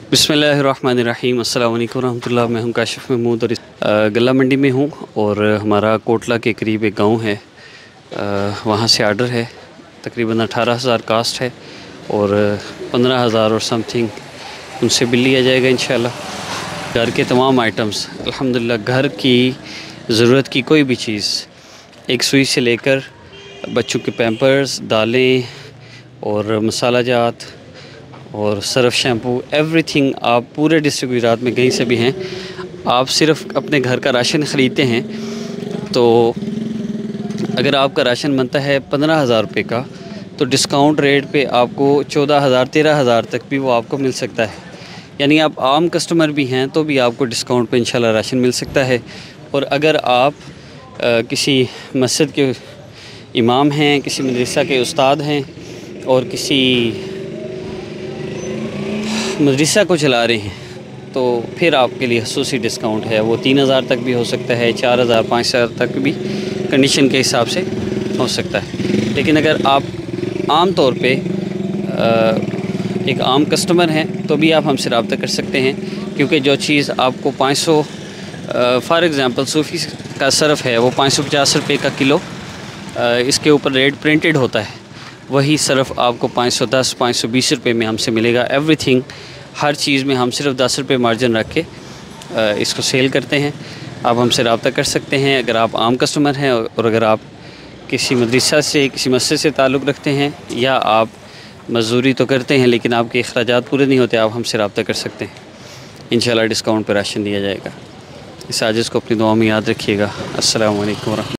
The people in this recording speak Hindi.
बिस्मिल्लाहिर्रहमानिर्रहीम, अस्सलाम वालेकुम रहमतुल्लाह। मैं हूं काशिफ महमूद और गल्ला मंडी में हूं और हमारा कोटला के करीब एक गांव है, वहां से आर्डर है। तकरीबन 18,000 कास्ट है और 15,000 और समथिंग उनसे बिल लिया जाएगा इंशाल्लाह। घर के तमाम आइटम्स अल्हम्दुलिल्लाह, घर की ज़रूरत की कोई भी चीज़, एक सुई से लेकर बच्चों के पैम्पर्स, दालें और मसाला जात और सर्फ, शैम्पू, एवरीथिंग आप पूरे डिस्ट्रिक्ट गुजरात में कहीं से भी हैं, आप सिर्फ अपने घर का राशन ख़रीदते हैं तो अगर आपका राशन बनता है 15,000 रुपये का, तो डिस्काउंट रेट पे आपको 14,000 13,000 तक भी वो आपको मिल सकता है। यानी आप आम कस्टमर भी हैं तो भी आपको डिस्काउंट पे इंशाल्लाह राशन मिल सकता है। और अगर आप किसी मस्जिद के इमाम हैं, किसी मदरसा के उस्ताद हैं और किसी मदरसा को चला रहे हैं, तो फिर आपके लिए खसूसी डिस्काउंट है। वो 3,000 तक भी हो सकता है, 4,000 5,000 तक भी कंडीशन के हिसाब से हो सकता है। लेकिन अगर आप आम तौर पे एक आम कस्टमर हैं तो भी आप हमसे रब्ता कर सकते हैं, क्योंकि जो चीज़ आपको 500 फॉर एग्ज़ाम्पल सूफ़ी का सर्फ़ है वो 550 रुपये का किलो, इसके ऊपर रेट प्रिंटेड होता है। वही सर्फ़ आपको 510 520 रुपये में हमसे मिलेगा। एवरीथिंग, हर चीज़ में हम सिर्फ 10 रुपये मार्जिन रख के इसको सेल करते हैं। आप हमसे रब्ता कर सकते हैं अगर आप आम कस्टमर हैं, और अगर आप किसी मदरसा से, किसी मस्जिद से ताल्लुक़ रखते हैं या आप मज़दूरी तो करते हैं लेकिन आपके अखराजात पूरे नहीं होते, आप हमसे रब्ता कर सकते हैं। इंशाल्लाह डिस्काउंट पर राशन दिया जाएगा। इस आजिज़ को अपनी दुआ में याद रखिएगा। अस्सलामु अलैकुम।